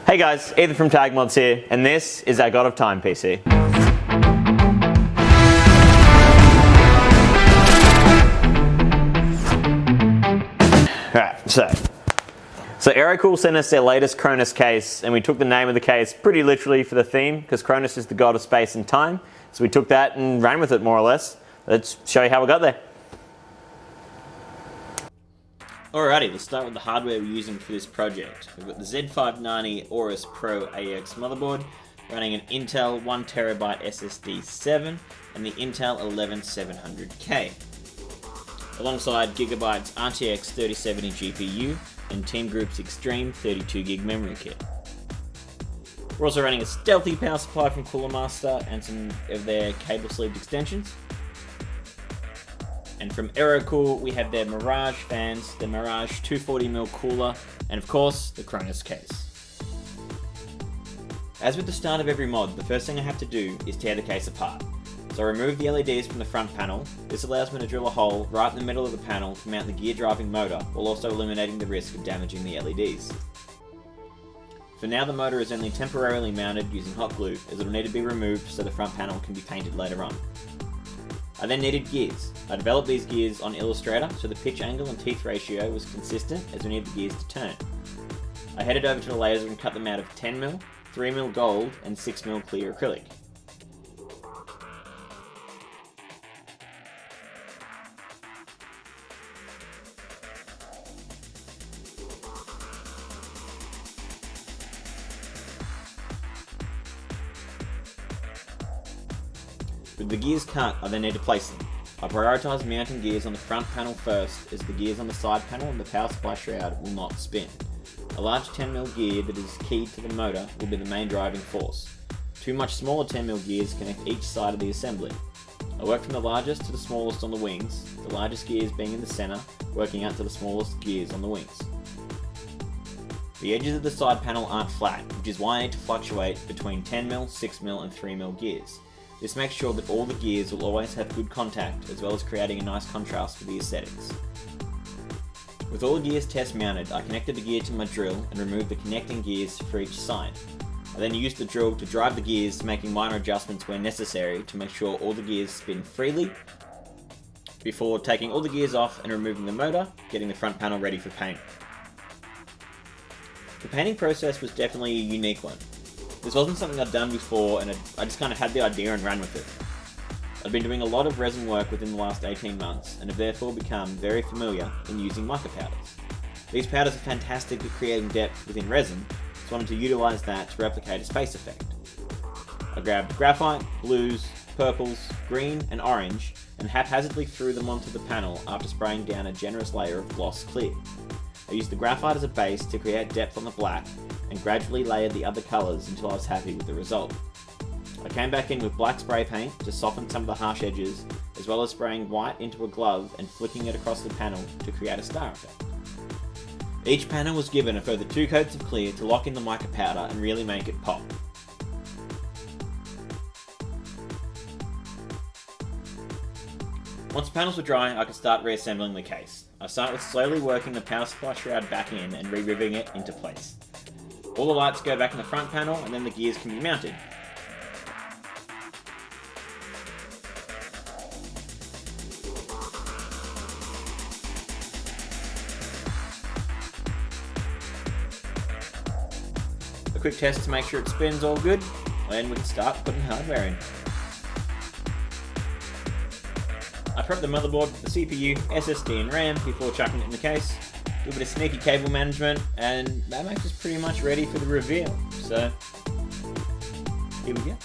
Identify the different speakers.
Speaker 1: Hey guys, Ethan from Tag Mods here, and this is our God of Time PC. Alright, so AeroCool sent us their latest Cronus case, and we took the name of the case pretty literally for the theme, because Cronus is the god of space and time, so we took that and ran with it more or less. Let's show you how we got there.
Speaker 2: Alrighty, let's start with the hardware we're using for this project. We've got the Z590 Aorus Pro AX motherboard running an Intel 1TB SSD 7 and the Intel 11700K. Alongside Gigabyte's RTX 3070 GPU and Team Group's Extreme 32GB memory kit. We're also running a stealthy power supply from Cooler Master and some of their cable sleeved extensions. And from AeroCool, we have their Mirage fans, the Mirage 240mm cooler, and of course, the Cronus case. As with the start of every mod, the first thing I have to do is tear the case apart. So I remove the LEDs from the front panel. This allows me to drill a hole right in the middle of the panel to mount the gear driving motor, while also eliminating the risk of damaging the LEDs. For now, the motor is only temporarily mounted using hot glue, as it will need to be removed so the front panel can be painted later on. I then needed gears. I developed these gears on Illustrator so the pitch angle and teeth ratio was consistent as we needed the gears to turn. I headed over to the laser and cut them out of 10mm, 3mm gold and 6mm clear acrylic. With the gears cut, I then need to place them. I prioritise mounting gears on the front panel first, as the gears on the side panel and the power supply shroud will not spin. A large 10mm gear that is keyed to the motor will be the main driving force. Two much smaller 10mm gears connect each side of the assembly. I work from the largest to the smallest on the wings, the largest gears being in the centre, working out to the smallest gears on the wings. The edges of the side panel aren't flat, which is why I need to fluctuate between 10mm, 6mm and 3mm gears. This makes sure that all the gears will always have good contact, as well as creating a nice contrast for the aesthetics. With all the gears test mounted, I connected the gear to my drill and removed the connecting gears for each side. I then used the drill to drive the gears, making minor adjustments where necessary to make sure all the gears spin freely, before taking all the gears off and removing the motor, getting the front panel ready for paint. The painting process was definitely a unique one. This wasn't something I'd done before, and I just kind of had the idea and ran with it. I've been doing a lot of resin work within the last 18 months, and have therefore become very familiar in using mica powders. These powders are fantastic at creating depth within resin, so I wanted to utilise that to replicate a space effect. I grabbed graphite, blues, purples, green and orange, and haphazardly threw them onto the panel after spraying down a generous layer of gloss clear. I used the graphite as a base to create depth on the black, and gradually layered the other colours until I was happy with the result. I came back in with black spray paint to soften some of the harsh edges, as well as spraying white into a glove and flicking it across the panel to create a star effect. Each panel was given a further 2 coats of clear to lock in the mica powder and really make it pop. Once the panels were dry, I could start reassembling the case. I start with slowly working the power supply shroud back in and re-riveting it into place. All the lights go back in the front panel, and then the gears can be mounted. A quick test to make sure it spins all good, and we can start putting hardware in. I prepped the motherboard, the CPU, SSD and RAM before chucking it in the case. A little bit of sneaky cable management, and that makes us pretty much ready for the reveal. So, here we go.